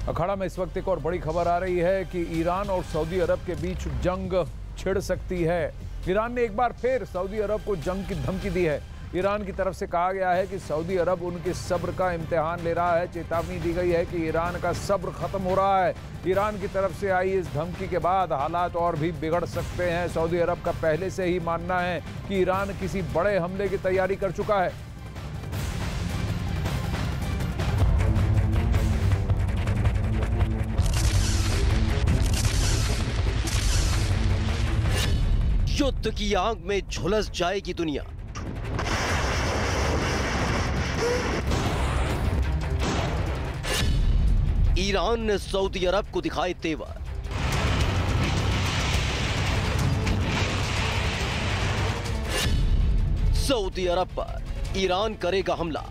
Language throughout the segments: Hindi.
अखाड़ा में इस वक्त एक और बड़ी खबर आ रही है कि ईरान और सऊदी अरब के बीच जंग छिड़ सकती है। ईरान ने एक बार फिर सऊदी अरब को जंग की धमकी दी है। ईरान की तरफ से कहा गया है कि सऊदी अरब उनके सब्र का इम्तिहान ले रहा है। चेतावनी दी गई है कि ईरान का सब्र खत्म हो रहा है। ईरान की तरफ से आई इस धमकी के बाद हालात और भी बिगड़ सकते हैं। सऊदी अरब का पहले से ही मानना है कि ईरान किसी बड़े हमले की तैयारी कर चुका है। युद्ध की आग में झुलस जाएगी दुनिया। ईरान ने सऊदी अरब को दिखाए तेवर। सऊदी अरब पर ईरान करेगा हमला।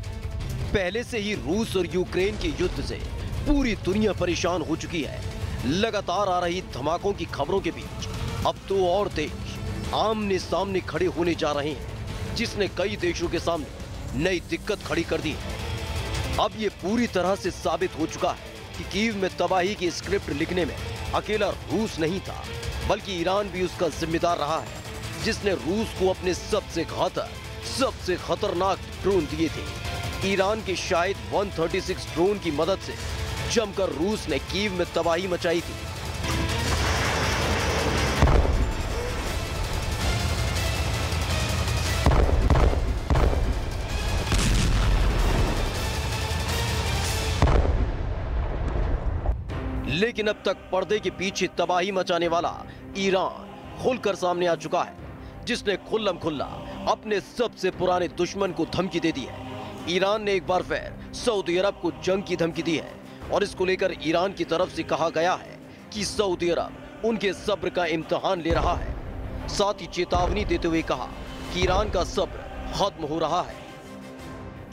पहले से ही रूस और यूक्रेन के युद्ध से पूरी दुनिया परेशान हो चुकी है। लगातार आ रही धमाकों की खबरों के बीच अब दो और देश आमने सामने खड़े होने जा रहे हैं, जिसने कई देशों के सामने नई दिक्कत खड़ी कर दी है। अब यह पूरी तरह से साबित हो चुका है कि कीव में तबाही की स्क्रिप्ट लिखने में अकेला रूस नहीं था, बल्कि ईरान भी उसका जिम्मेदार रहा है, जिसने रूस को अपने सबसे घातक, सबसे खतरनाक ड्रोन दिए थे। ईरान के शायद 136 ड्रोन की मदद से जमकर रूस ने कीव में तबाही मचाई थी। लेकिन अब तक पर्दे के पीछे तबाही मचाने वाला ईरान खुलकर सामने आ चुका है, जिसने खुल्लम खुल्ला अपने सबसे पुराने दुश्मन को धमकी दे दी है। ईरान ने एक बार फिर सऊदी अरब को जंग की धमकी दी है और इसको लेकर ईरान की तरफ से कहा गया है कि सऊदी अरब उनके सब्र का इम्तिहान ले रहा है। साथ ही चेतावनी देते हुए कहा कि ईरान का सब्र खत्म हो रहा है।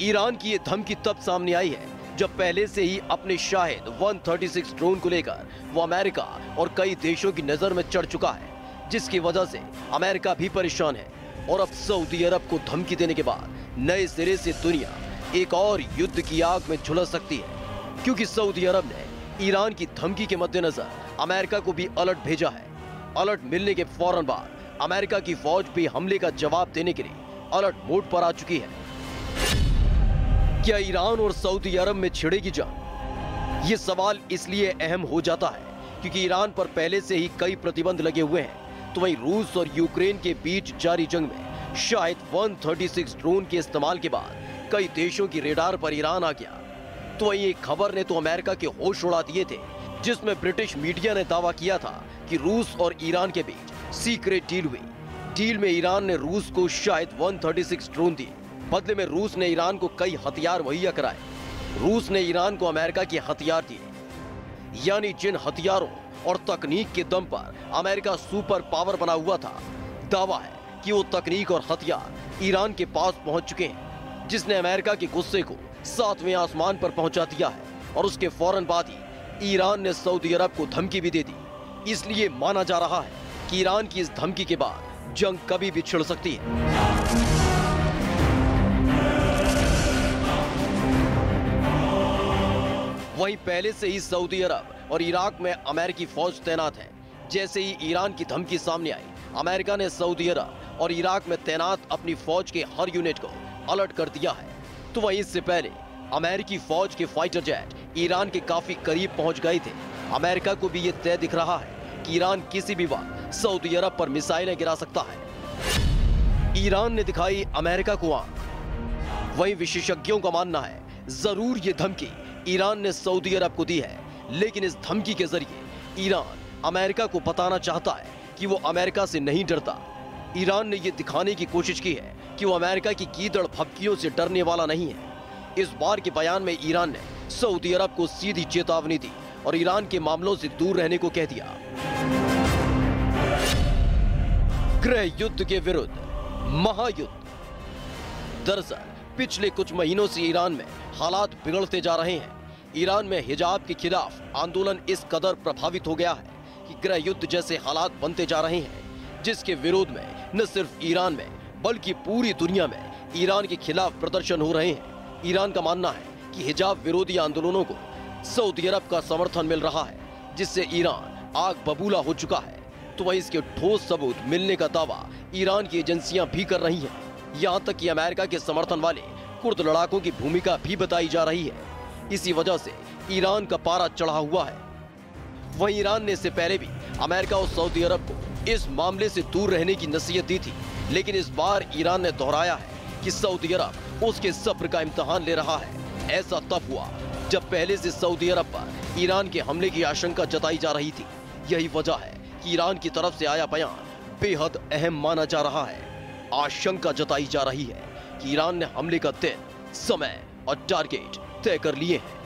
ईरान की यह धमकी तब सामने आई है जब पहले से ही अपने शाहिद 136 ड्रोन को लेकर वो अमेरिका और कई देशों की नजर में चढ़ चुका है, जिसकी वजह से अमेरिका भी परेशान है। और अब सऊदी अरब को धमकी देने के बाद नए सिरे से दुनिया एक और युद्ध की आग में झुलस सकती है, क्योंकि सऊदी अरब ने ईरान की धमकी के मद्देनजर अमेरिका को भी अलर्ट भेजा है। अलर्ट मिलने के फौरन बाद अमेरिका की फौज भी हमले का जवाब देने के लिए अलर्ट मोड पर आ चुकी है। क्या ईरान और सऊदी अरब में छिड़ेगी जंग? ये सवाल इसलिए अहम हो जाता है क्योंकि ईरान पर पहले से ही कई प्रतिबंध लगे हुए हैं, तो वहीं रूस और यूक्रेन के बीच जारी जंग में शायद 136 ड्रोन के इस्तेमाल के बाद कई देशों की रेडार पर ईरान आ गया। तो वहीं एक खबर ने तो अमेरिका के होश उड़ा दिए थे, जिसमें ब्रिटिश मीडिया ने दावा किया था कि रूस और ईरान के बीच सीक्रेट डील हुई। डील में ईरान ने रूस को शायद 136 ड्रोन दिए, बदले में रूस ने ईरान को कई हथियार मुहैया कराए। रूस ने ईरान को अमेरिका के हथियार दिए, यानी जिन हथियारों और तकनीक के दम पर अमेरिका सुपर पावर बना हुआ था, दावा है कि वो तकनीक और हथियार ईरान के पास पहुंच चुके हैं, जिसने अमेरिका के गुस्से को 7वें आसमान पर पहुंचा दिया है। और उसके फौरन बाद ही ईरान ने सऊदी अरब को धमकी भी दे दी। इसलिए माना जा रहा है कि ईरान की इस धमकी के बाद जंग कभी भी छिड़ सकती है। वहीं पहले से ही सऊदी अरब और इराक में अमेरिकी फौज तैनात है। जैसे ही ईरान की धमकी सामने आई, अमेरिका ने सऊदी अरब और इराक में तैनात अपनी फौज के हर यूनिट को अलर्ट कर दिया है। तो वहीं इससे पहले अमेरिकी फौज के फाइटर जेट ईरान के काफी करीब पहुंच गए थे। अमेरिका को भी ये तय दिख रहा है कि ईरान किसी भी वक्त सऊदी अरब पर मिसाइलें गिरा सकता है। ईरान ने दिखाई अमेरिका को आंख। वहीं विशेषज्ञों का मानना है जरूर ये धमकी ईरान ने सऊदी अरब को दी है, लेकिन इस धमकी के जरिए ईरान अमेरिका को बताना चाहता है कि वो अमेरिका से नहीं डरता। ईरान ने ये दिखाने की कोशिश की है कि वो अमेरिका की कीदड़ भपकियों से डरने वाला नहीं है। इस बार के बयान में ईरान ने सऊदी अरब को सीधी चेतावनी दी और ईरान के मामलों से दूर रहने को कह दिया। गृह युद्ध के विरुद्ध महायुद्ध। दरअसल पिछले कुछ महीनों से ईरान में हालात बिगड़ते जा रहे हैं। ईरान में हिजाब के खिलाफ आंदोलन इस कदर प्रभावित हो गया है कि गृह युद्ध जैसे हालात बनते जा रहे हैं, जिसके विरोध में न सिर्फ ईरान में बल्कि पूरी दुनिया में ईरान के खिलाफ प्रदर्शन हो रहे हैं। ईरान का मानना है कि हिजाब विरोधी आंदोलनों को सऊदी अरब का समर्थन मिल रहा है, जिससे ईरान आग बबूला हो चुका है, तो वहीं इसके ठोस सबूत मिलने का दावा ईरान की एजेंसियां भी कर रही हैं। यहां तक कि अमेरिका के समर्थन वाले कुर्द लड़ाकों की भूमिका भी बताई जा रही है। इसी वजह से ईरान का पारा चढ़ा हुआ है। वहीं ईरान ने इससे पहले भी अमेरिका और सऊदी अरब को इस मामले से दूर रहने की नसीहत दी थी, लेकिन इस बार ईरान ने दोहराया है कि सऊदी अरब उसके सब्र का इम्तिहान ले रहा है। ऐसा तब हुआ जब पहले से सऊदी अरब पर ईरान के हमले की आशंका जताई जा रही थी। यही वजह है कि ईरान की तरफ से आया बयान बेहद अहम माना जा रहा है। आशंका जताई जा रही है कि ईरान ने हमले का दिन, समय और टारगेट तय कर लिए हैं।